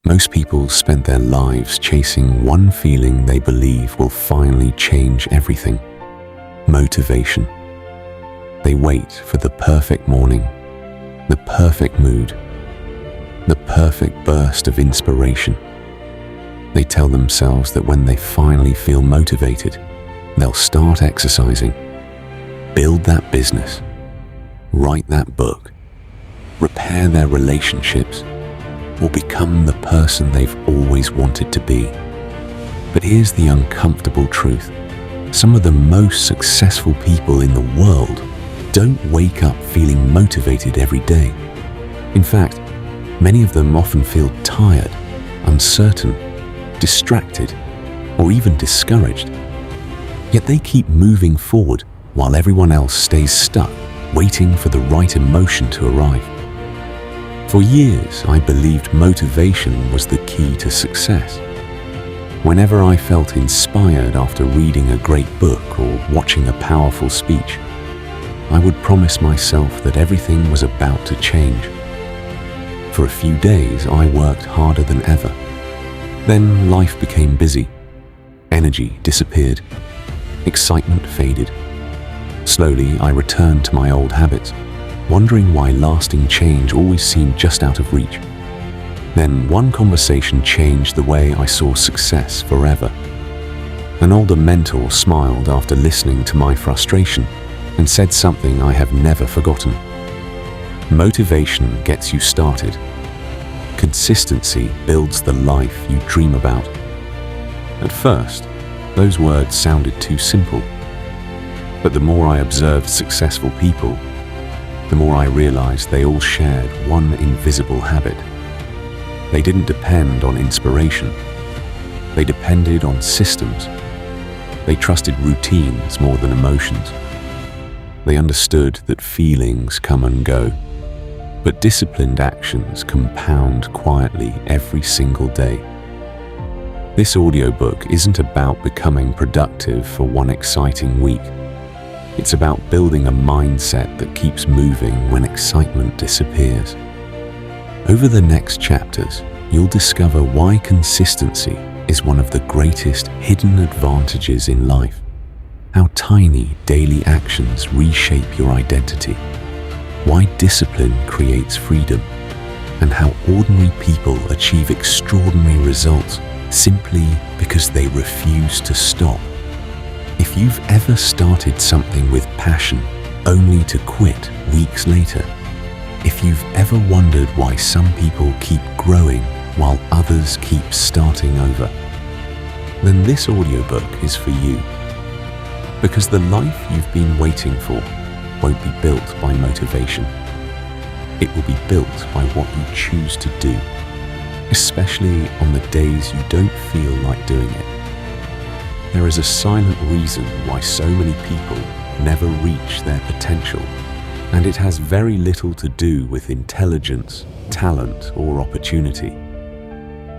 Most people spend their lives chasing one feeling they believe will finally change everything: motivation. They wait for the perfect morning, the perfect mood, the perfect burst of inspiration. They tell themselves that when they finally feel motivated, they'll start exercising, build that business, write that book, repair their relationships, or become the person they've always wanted to be. But here's the uncomfortable truth. Some of the most successful people in the world don't wake up feeling motivated every day. In fact, many of them often feel tired, uncertain, distracted, or even discouraged. Yet they keep moving forward while everyone else stays stuck, waiting for the right emotion to arrive. For years, I believed motivation was the key to success. Whenever I felt inspired after reading a great book or watching a powerful speech, I would promise myself that everything was about to change. For a few days, I worked harder than ever. Then life became busy. Energy disappeared. Excitement faded. Slowly, I returned to my old habits, wondering why lasting change always seemed just out of reach. Then one conversation changed the way I saw success forever. An older mentor smiled after listening to my frustration and said something I have never forgotten. Motivation gets you started. Consistency builds the life you dream about. At first, those words sounded too simple. But the more I observed successful people, the more I realized they all shared one invisible habit. They didn't depend on inspiration. They depended on systems. They trusted routines more than emotions. They understood that feelings come and go, but disciplined actions compound quietly every single day. This audiobook isn't about becoming productive for one exciting week. It's about building a mindset that keeps moving when excitement disappears. Over the next chapters, you'll discover why consistency is one of the greatest hidden advantages in life, how tiny daily actions reshape your identity, why discipline creates freedom, and how ordinary people achieve extraordinary results simply because they refuse to stop. If you've ever started something with passion only to quit weeks later, if you've ever wondered why some people keep growing while others keep starting over, then this audiobook is for you. Because the life you've been waiting for won't be built by motivation. It will be built by what you choose to do, especially on the days you don't feel like doing it. There is a silent reason why so many people never reach their potential, and it has very little to do with intelligence, talent, or opportunity.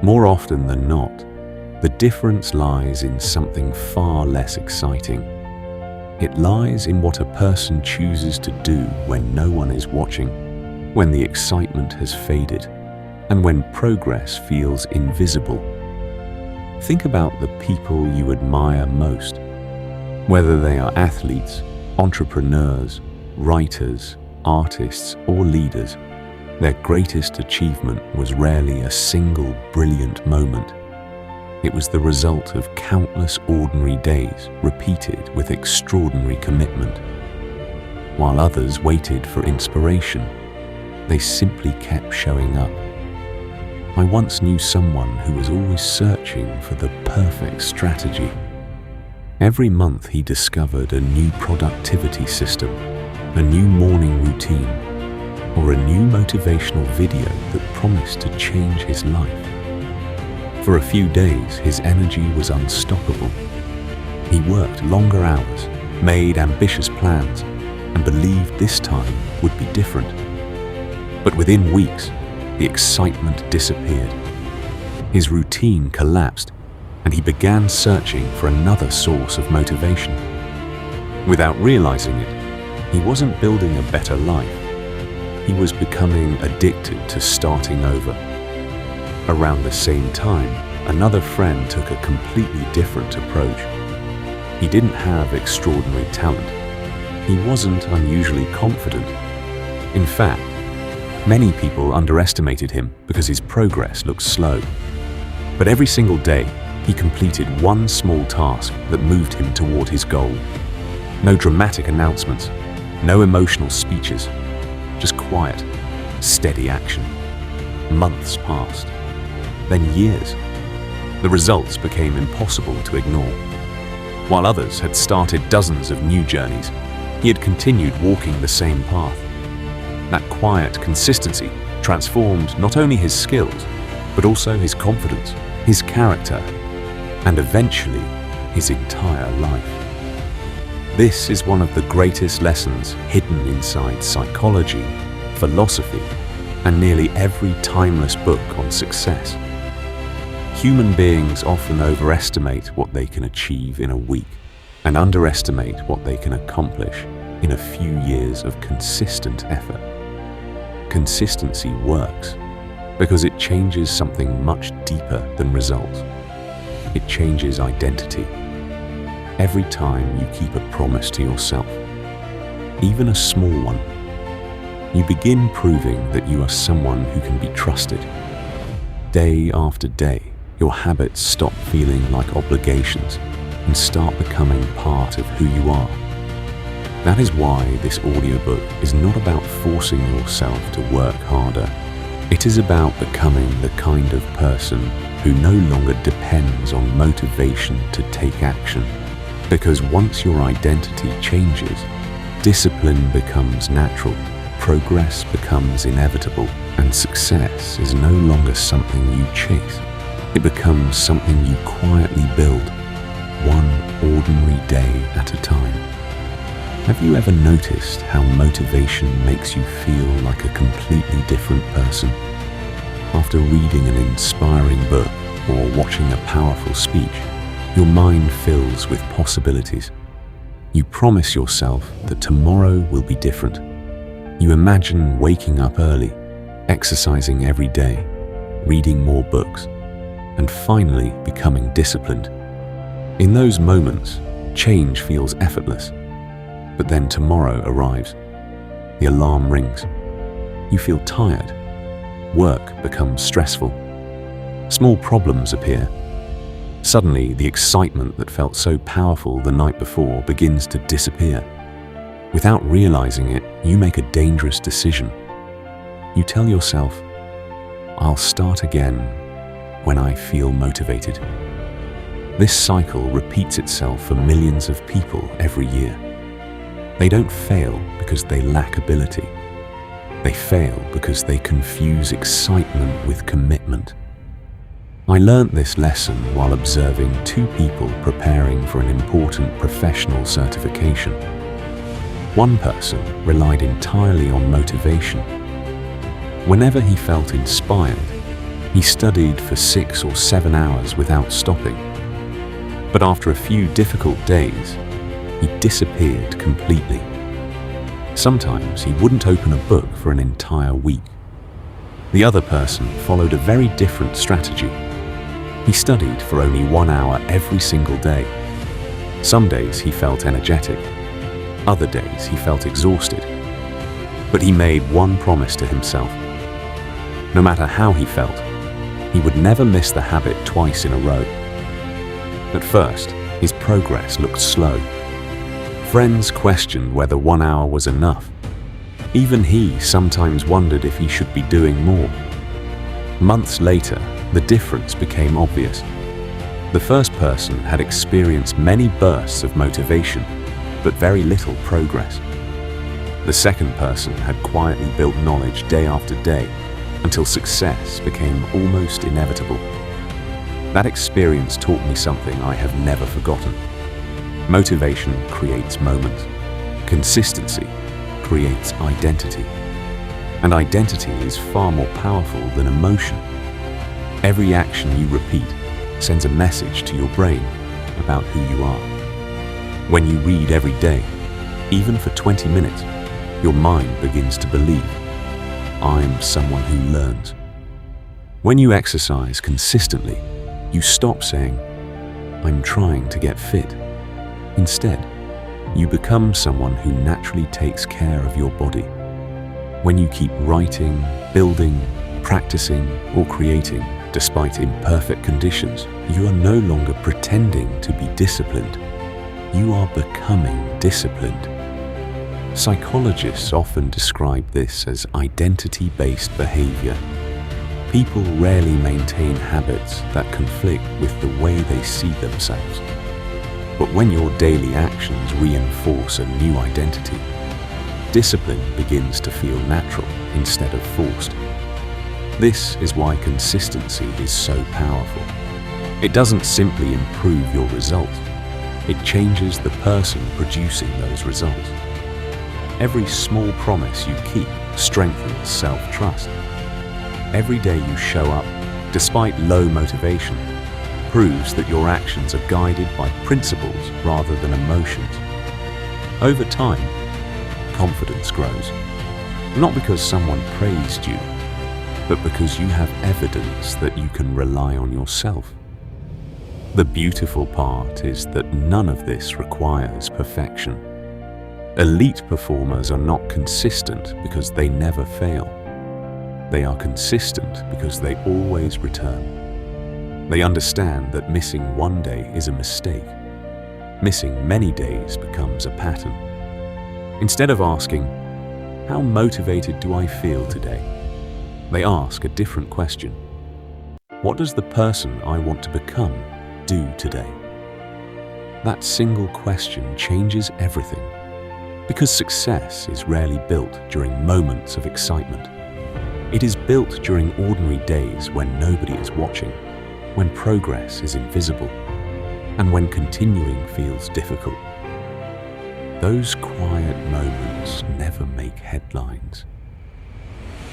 More often than not, the difference lies in something far less exciting. It lies in what a person chooses to do when no one is watching, when the excitement has faded, and when progress feels invisible. Think about the people you admire most. Whether they are athletes, entrepreneurs, writers, artists, or leaders, their greatest achievement was rarely a single brilliant moment. It was the result of countless ordinary days repeated with extraordinary commitment. While others waited for inspiration, they simply kept showing up. I once knew someone who was always searching for the perfect strategy. Every month he discovered a new productivity system, a new morning routine, or a new motivational video that promised to change his life. For a few days, his energy was unstoppable. He worked longer hours, made ambitious plans, and believed this time would be different. But within weeks, the excitement disappeared. His routine collapsed, and he began searching for another source of motivation. Without realizing it, he wasn't building a better life. He was becoming addicted to starting over. Around the same time, another friend took a completely different approach. He didn't have extraordinary talent. He wasn't unusually confident. In fact, many people underestimated him because his progress looked slow. But every single day, he completed one small task that moved him toward his goal. No dramatic announcements, no emotional speeches, just quiet, steady action. Months passed, then years. The results became impossible to ignore. While others had started dozens of new journeys, he had continued walking the same path. That quiet consistency transformed not only his skills, but also his confidence, his character, and eventually his entire life. This is one of the greatest lessons hidden inside psychology, philosophy, and nearly every timeless book on success. Human beings often overestimate what they can achieve in a week and underestimate what they can accomplish in a few years of consistent effort. Consistency works because it changes something much deeper than results. It changes identity. Every time you keep a promise to yourself, even a small one, you begin proving that you are someone who can be trusted. Day after day, your habits stop feeling like obligations and start becoming part of who you are. That is why this audiobook is not about forcing yourself to work harder. It is about becoming the kind of person who no longer depends on motivation to take action. Because once your identity changes, discipline becomes natural, progress becomes inevitable, and success is no longer something you chase. It becomes something you quietly build, one ordinary day at a time. Have you ever noticed how motivation makes you feel like a completely different person? After reading an inspiring book or watching a powerful speech, your mind fills with possibilities. You promise yourself that tomorrow will be different. You imagine waking up early, exercising every day, reading more books, and finally becoming disciplined. In those moments, change feels effortless. But then tomorrow arrives. The alarm rings. You feel tired. Work becomes stressful. Small problems appear. Suddenly, the excitement that felt so powerful the night before begins to disappear. Without realizing it, you make a dangerous decision. You tell yourself, "I'll start again when I feel motivated." This cycle repeats itself for millions of people every year. They don't fail because they lack ability. They fail because they confuse excitement with commitment. I learnt this lesson while observing two people preparing for an important professional certification. One person relied entirely on motivation. Whenever he felt inspired, he studied for 6 or 7 hours without stopping. But after a few difficult days, he disappeared completely. Sometimes he wouldn't open a book for an entire week. The other person followed a very different strategy. He studied for only 1 hour every single day. Some days he felt energetic. Other days he felt exhausted. But he made one promise to himself. No matter how he felt, he would never miss the habit twice in a row. At first, his progress looked slow. Friends questioned whether 1 hour was enough. Even he sometimes wondered if he should be doing more. Months later, the difference became obvious. The first person had experienced many bursts of motivation, but very little progress. The second person had quietly built knowledge day after day until success became almost inevitable. That experience taught me something I have never forgotten. Motivation creates moments. Consistency creates identity. And identity is far more powerful than emotion. Every action you repeat sends a message to your brain about who you are. When you read every day, even for 20 minutes, your mind begins to believe, "I'm someone who learns." When you exercise consistently, you stop saying, "I'm trying to get fit." Instead, you become someone who naturally takes care of your body. When you keep writing, building, practicing, or creating, despite imperfect conditions, you are no longer pretending to be disciplined. You are becoming disciplined. Psychologists often describe this as identity-based behavior. People rarely maintain habits that conflict with the way they see themselves. But when your daily actions reinforce a new identity, discipline begins to feel natural instead of forced. This is why consistency is so powerful. It doesn't simply improve your results. It changes the person producing those results. Every small promise you keep strengthens self-trust. Every day you show up, despite low motivation, proves that your actions are guided by principles rather than emotions. Over time, confidence grows, not because someone praised you, but because you have evidence that you can rely on yourself. The beautiful part is that none of this requires perfection. Elite performers are not consistent because they never fail. They are consistent because they always return. They understand that missing one day is a mistake. Missing many days becomes a pattern. Instead of asking, "How motivated do I feel today?" they ask a different question. What does the person I want to become do today? That single question changes everything, because success is rarely built during moments of excitement. It is built during ordinary days when nobody is watching, when progress is invisible, and when continuing feels difficult. Those quiet moments never make headlines.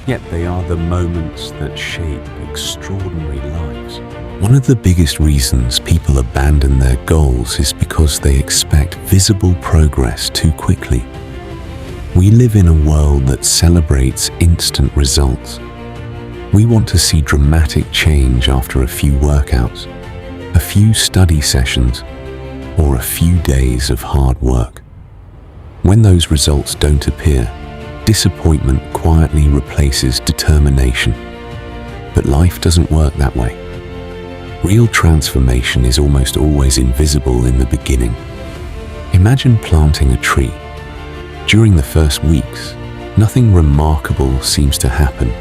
Yet they are the moments that shape extraordinary lives. One of the biggest reasons people abandon their goals is because they expect visible progress too quickly. We live in a world that celebrates instant results. We want to see dramatic change after a few workouts, a few study sessions, or a few days of hard work. When those results don't appear, disappointment quietly replaces determination. But life doesn't work that way. Real transformation is almost always invisible in the beginning. Imagine planting a tree. During the first weeks, nothing remarkable seems to happen.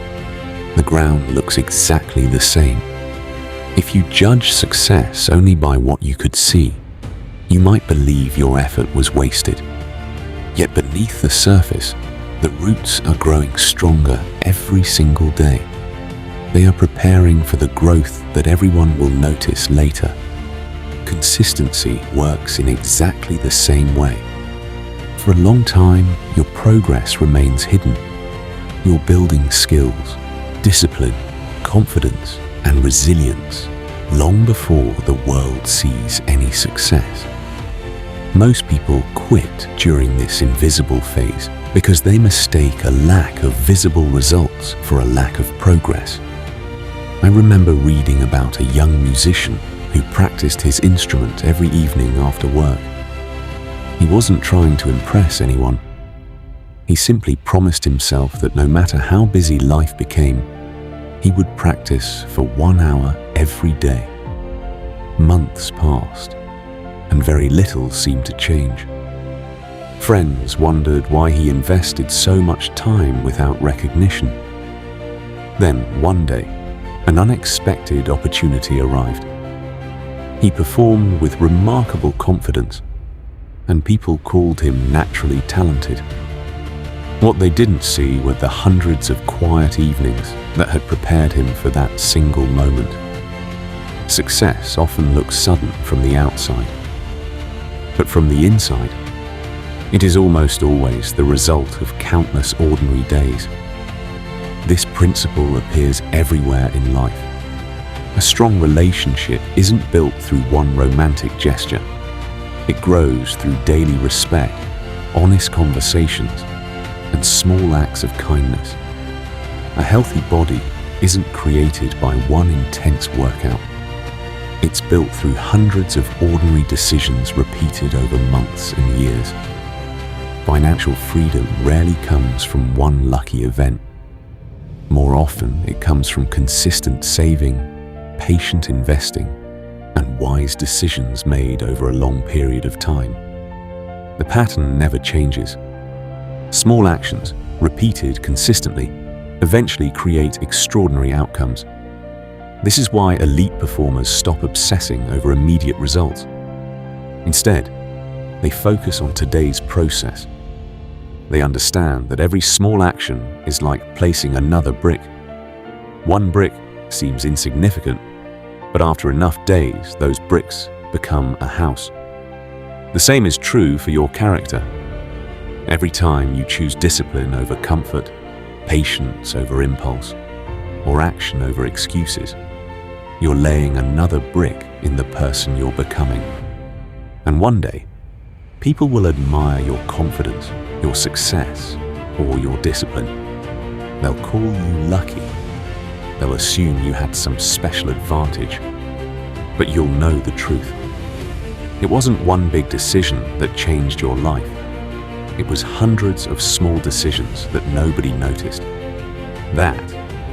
The ground looks exactly the same. If you judge success only by what you could see, you might believe your effort was wasted. Yet beneath the surface, the roots are growing stronger every single day. They are preparing for the growth that everyone will notice later. Consistency works in exactly the same way. For a long time, your progress remains hidden. You're building skills, discipline, confidence, and resilience long before the world sees any success. Most people quit during this invisible phase because they mistake a lack of visible results for a lack of progress. I remember reading about a young musician who practiced his instrument every evening after work. He wasn't trying to impress anyone. He simply promised himself that no matter how busy life became, he would practice for 1 hour every day. Months passed, and very little seemed to change. Friends wondered why he invested so much time without recognition. Then, one day, an unexpected opportunity arrived. He performed with remarkable confidence, and people called him naturally talented. What they didn't see were the hundreds of quiet evenings that had prepared him for that single moment. Success often looks sudden from the outside, but from the inside, it is almost always the result of countless ordinary days. This principle appears everywhere in life. A strong relationship isn't built through one romantic gesture. It grows through daily respect, honest conversations, and small acts of kindness. A healthy body isn't created by one intense workout. It's built through hundreds of ordinary decisions repeated over months and years. Financial freedom rarely comes from one lucky event. More often, it comes from consistent saving, patient investing, and wise decisions made over a long period of time. The pattern never changes. Small actions, repeated consistently, eventually create extraordinary outcomes. This is why elite performers stop obsessing over immediate results. Instead, they focus on today's process. They understand that every small action is like placing another brick. One brick seems insignificant, but after enough days, those bricks become a house. The same is true for your character. Every time you choose discipline over comfort, patience over impulse, or action over excuses, you're laying another brick in the person you're becoming. And one day, people will admire your confidence, your success, or your discipline. They'll call you lucky. They'll assume you had some special advantage. But you'll know the truth. It wasn't one big decision that changed your life. It was hundreds of small decisions that nobody noticed. That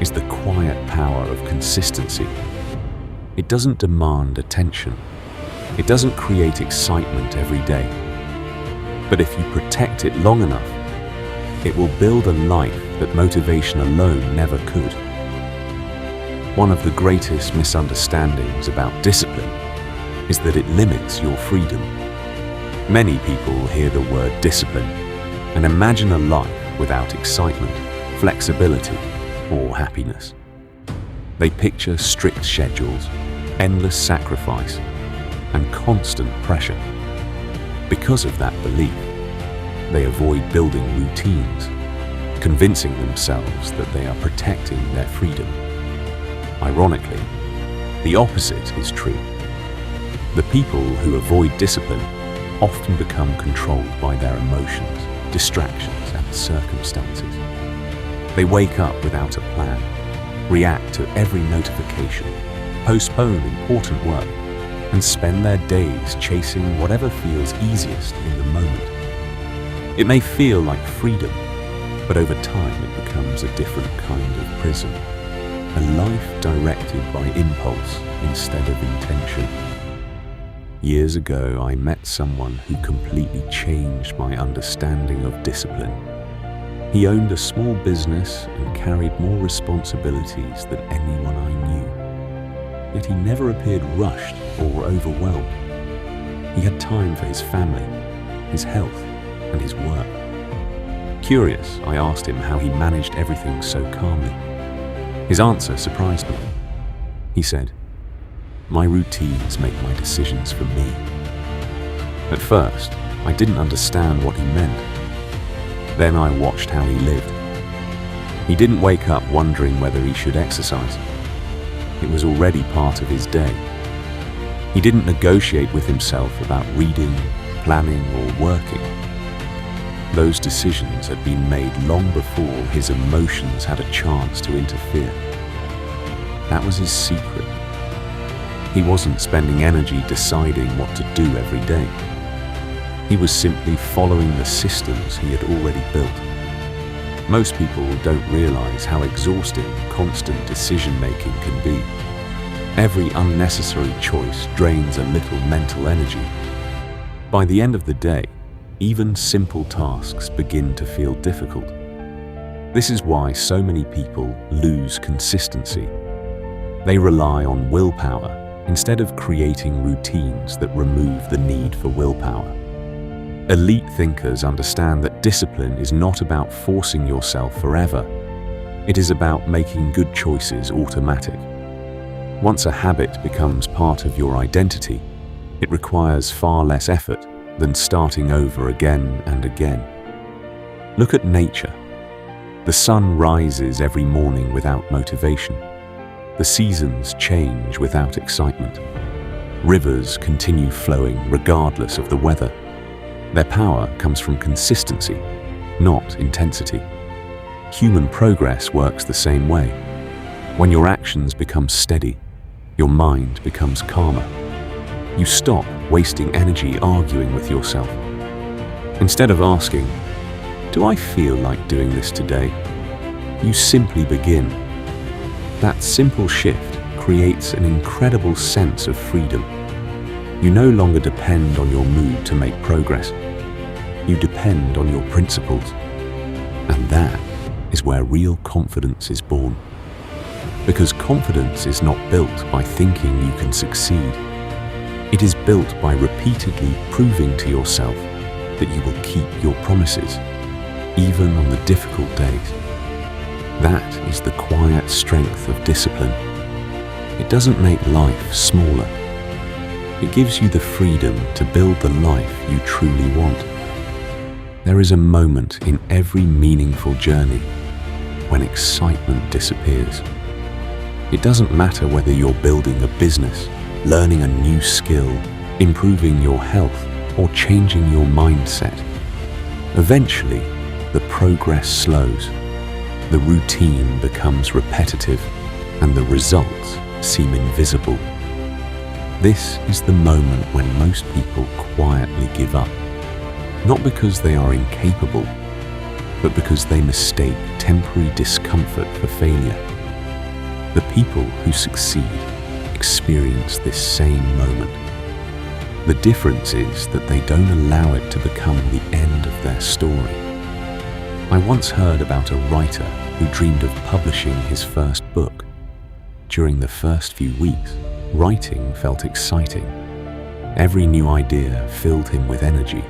is the quiet power of consistency. It doesn't demand attention. It doesn't create excitement every day. But if you protect it long enough, it will build a life that motivation alone never could. One of the greatest misunderstandings about discipline is that it limits your freedom. Many people hear the word discipline and imagine a life without excitement, flexibility, or happiness. They picture strict schedules, endless sacrifice, and constant pressure. Because of that belief, they avoid building routines, convincing themselves that they are protecting their freedom. Ironically, the opposite is true. The people who avoid discipline often become controlled by their emotions, distractions, and circumstances. They wake up without a plan, react to every notification, postpone important work, and spend their days chasing whatever feels easiest in the moment. It may feel like freedom, but over time it becomes a different kind of prison. A life directed by impulse instead of intention. Years ago, I met someone who completely changed my understanding of discipline. He owned a small business and carried more responsibilities than anyone I knew. Yet he never appeared rushed or overwhelmed. He had time for his family, his health, and his work. Curious, I asked him how he managed everything so calmly. His answer surprised me. He said, "My routines make my decisions for me." At first, I didn't understand what he meant. Then I watched how he lived. He didn't wake up wondering whether he should exercise. It was already part of his day. He didn't negotiate with himself about reading, planning, or working. Those decisions had been made long before his emotions had a chance to interfere. That was his secret. He wasn't spending energy deciding what to do every day. He was simply following the systems he had already built. Most people don't realize how exhausting constant decision-making can be. Every unnecessary choice drains a little mental energy. By the end of the day, even simple tasks begin to feel difficult. This is why so many people lose consistency. They rely on willpower instead of creating routines that remove the need for willpower. Elite thinkers understand that discipline is not about forcing yourself forever. It is about making good choices automatic. Once a habit becomes part of your identity, it requires far less effort than starting over again and again. Look at nature. The sun rises every morning without motivation. The seasons change without excitement. Rivers continue flowing regardless of the weather. Their power comes from consistency, not intensity. Human progress works the same way. When your actions become steady, your mind becomes calmer. You stop wasting energy arguing with yourself. Instead of asking, "Do I feel like doing this today?" you simply begin. That simple shift creates an incredible sense of freedom. You no longer depend on your mood to make progress. You depend on your principles. And that is where real confidence is born. Because confidence is not built by thinking you can succeed. It is built by repeatedly proving to yourself that you will keep your promises, even on the difficult days. That is the quiet strength of discipline. It doesn't make life smaller. It gives you the freedom to build the life you truly want. There is a moment in every meaningful journey when excitement disappears. It doesn't matter whether you're building a business, learning a new skill, improving your health, or changing your mindset. Eventually, the progress slows. The routine becomes repetitive, and the results seem invisible. This is the moment when most people quietly give up. Not because they are incapable, but because they mistake temporary discomfort for failure. The people who succeed experience this same moment. The difference is that they don't allow it to become the end of their story. I once heard about a writer who dreamed of publishing his first book. During the first few weeks, writing felt exciting. Every new idea filled him with energy.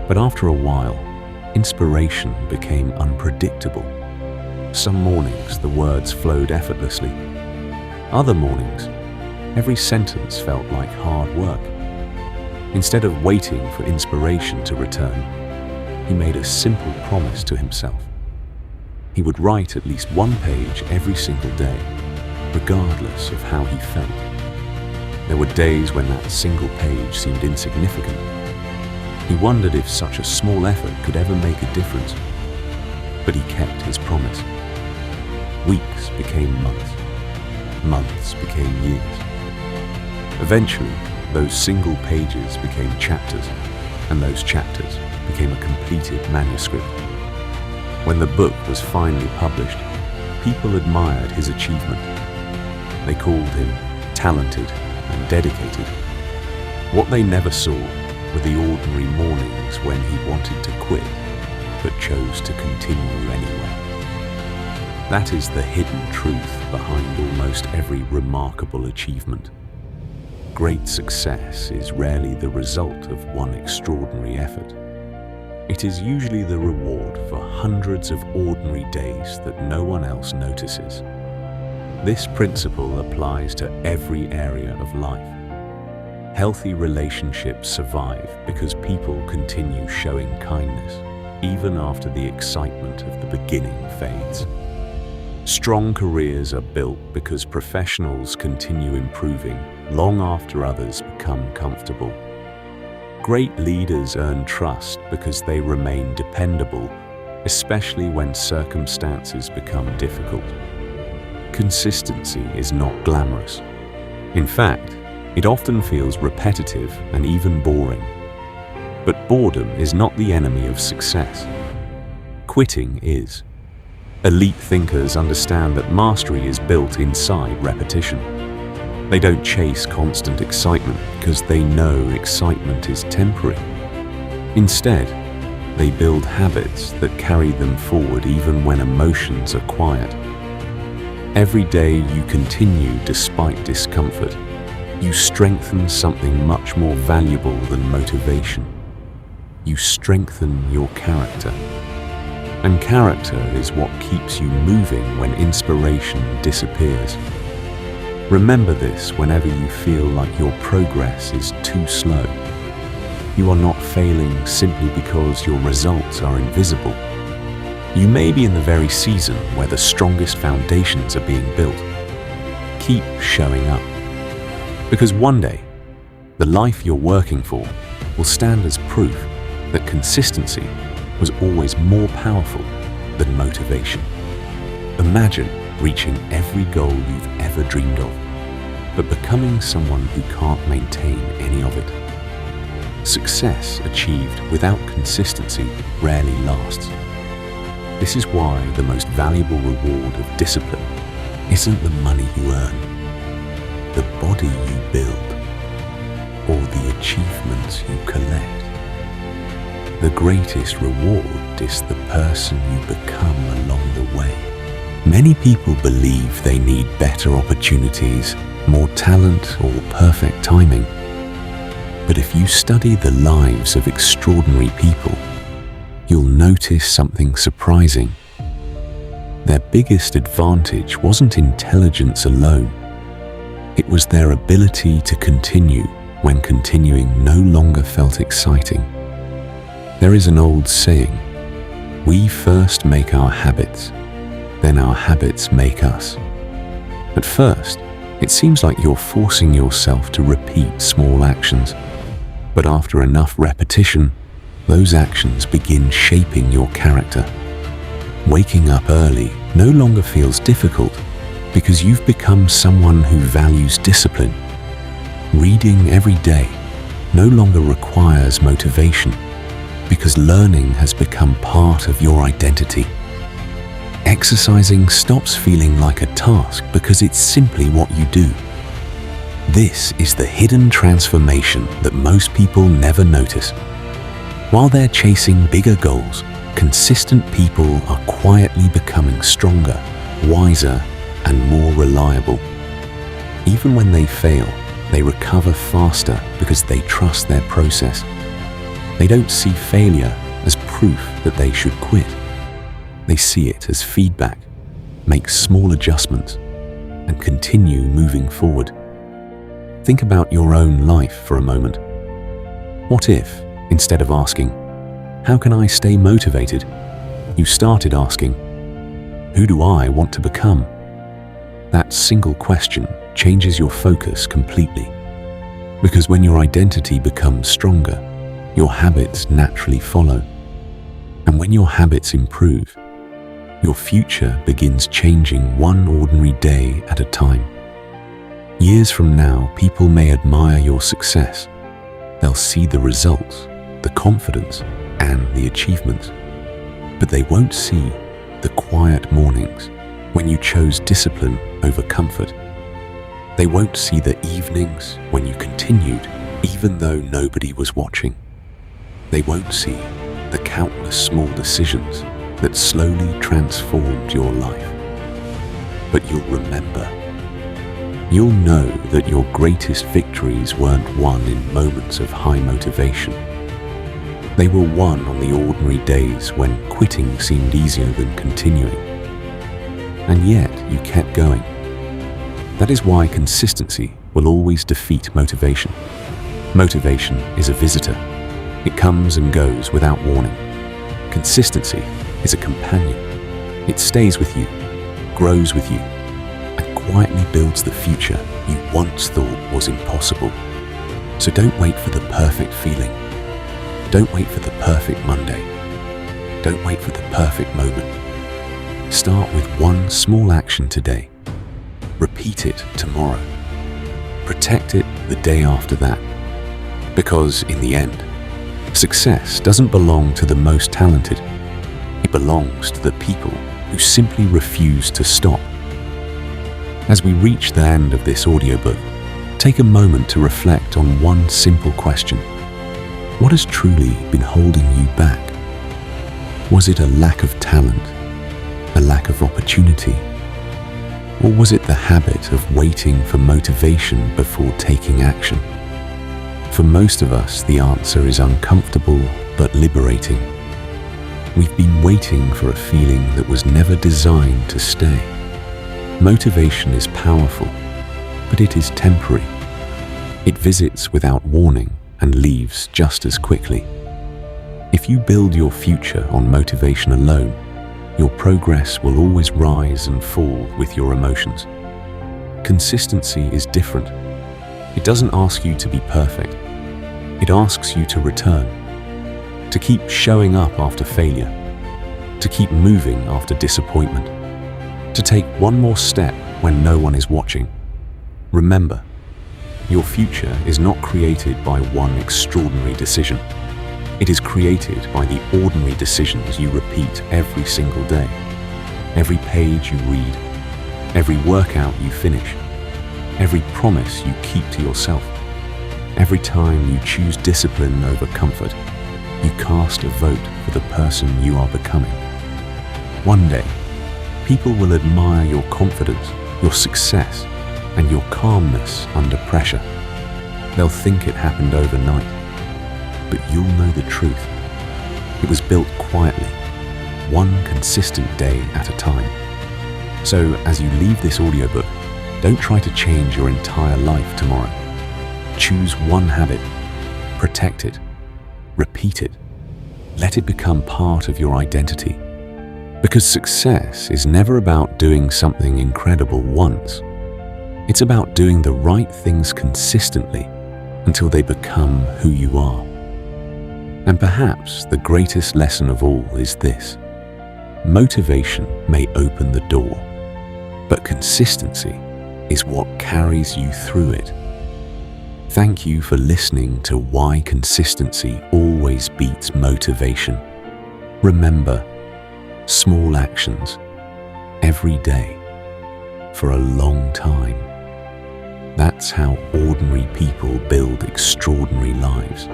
But after a while, inspiration became unpredictable. Some mornings the words flowed effortlessly. Other mornings, every sentence felt like hard work. Instead of waiting for inspiration to return, he made a simple promise to himself. He would write at least one page every single day, regardless of how he felt. There were days when that single page seemed insignificant. He wondered if such a small effort could ever make a difference. But he kept his promise. Weeks became months. Months became years. Eventually, those single pages became chapters, and those chapters became a completed manuscript. When the book was finally published, people admired his achievement. They called him talented and dedicated. What they never saw were the ordinary mornings when he wanted to quit, but chose to continue anyway. That is the hidden truth behind almost every remarkable achievement. Great success is rarely the result of one extraordinary effort. It is usually the reward for hundreds of ordinary days that no one else notices. This principle applies to every area of life. Healthy relationships survive because people continue showing kindness, even after the excitement of the beginning fades. Strong careers are built because professionals continue improving long after others become comfortable. Great leaders earn trust because they remain dependable, especially when circumstances become difficult. Consistency is not glamorous. In fact, it often feels repetitive and even boring. But boredom is not the enemy of success. Quitting is. Elite thinkers understand that mastery is built inside repetition. They don't chase constant excitement because they know excitement is temporary. Instead, they build habits that carry them forward even when emotions are quiet. Every day you continue despite discomfort, you strengthen something much more valuable than motivation. You strengthen your character. And character is what keeps you moving when inspiration disappears. Remember this whenever you feel like your progress is too slow. You are not failing simply because your results are invisible. You may be in the very season where the strongest foundations are being built. Keep showing up. Because one day, the life you're working for will stand as proof that consistency was always more powerful than motivation. Imagine reaching every goal you've ever dreamed of, but becoming someone who can't maintain any of it. Success achieved without consistency rarely lasts. This is why the most valuable reward of discipline isn't the money you earn, the body you build, or the achievements you collect. The greatest reward is the person you become along the way. Many people believe they need better opportunities, more talent, or perfect timing. But if you study the lives of extraordinary people, you'll notice something surprising. Their biggest advantage wasn't intelligence alone. It was their ability to continue when continuing no longer felt exciting. There is an old saying, "We first make our habits, then our habits make us." At first, it seems like you're forcing yourself to repeat small actions. But after enough repetition, those actions begin shaping your character. Waking up early no longer feels difficult because you've become someone who values discipline. Reading every day no longer requires motivation because learning has become part of your identity. Exercising stops feeling like a task because it's simply what you do. This is the hidden transformation that most people never notice. While they're chasing bigger goals, consistent people are quietly becoming stronger, wiser, and more reliable. Even when they fail, they recover faster because they trust their process. They don't see failure as proof that they should quit. They see it as feedback, make small adjustments, and continue moving forward. Think about your own life for a moment. What if, instead of asking, "How can I stay motivated?" you started asking, "Who do I want to become?" That single question changes your focus completely. Because when your identity becomes stronger, your habits naturally follow. And when your habits improve, your future begins changing one ordinary day at a time. Years from now, people may admire your success. They'll see the results, the confidence, and the achievements. But they won't see the quiet mornings when you chose discipline over comfort. They won't see the evenings when you continued even though nobody was watching. They won't see the countless small decisions that slowly transformed your life. But you'll remember. You'll know that your greatest victories weren't won in moments of high motivation. They were won on the ordinary days when quitting seemed easier than continuing. And yet you kept going. That is why consistency will always defeat motivation. Motivation is a visitor. It comes and goes without warning. Consistency is a companion. It stays with you, grows with you, and quietly builds the future you once thought was impossible. So don't wait for the perfect feeling. Don't wait for the perfect Monday. Don't wait for the perfect moment. Start with one small action today. Repeat it tomorrow. Protect it the day after that. Because in the end, success doesn't belong to the most talented. It belongs to the people who simply refuse to stop. As we reach the end of this audiobook, take a moment to reflect on one simple question. What has truly been holding you back? Was it a lack of talent? A lack of opportunity? Or was it the habit of waiting for motivation before taking action? For most of us, the answer is uncomfortable but liberating. We've been waiting for a feeling that was never designed to stay. Motivation is powerful, but it is temporary. It visits without warning and leaves just as quickly. If you build your future on motivation alone, your progress will always rise and fall with your emotions. Consistency is different. It doesn't ask you to be perfect. It asks you to return, to keep showing up after failure, to keep moving after disappointment, to take one more step when no one is watching. Remember, your future is not created by one extraordinary decision. It is created by the ordinary decisions you repeat every single day. Every page you read, every workout you finish, every promise you keep to yourself, every time you choose discipline over comfort, you cast a vote for the person you are becoming. One day, people will admire your confidence, your success, and your calmness under pressure. They'll think it happened overnight, but you'll know the truth. It was built quietly, one consistent day at a time. So as you leave this audiobook, don't try to change your entire life tomorrow. Choose one habit, protect it, repeat it, let it become part of your identity. Because success is never about doing something incredible once. It's about doing the right things consistently until they become who you are. And perhaps the greatest lesson of all is this: motivation may open the door, but consistency is what carries you through it. Thank you for listening to Why Consistency Always Beats Motivation. Remember, small actions, every day, for a long time. That's how ordinary people build extraordinary lives.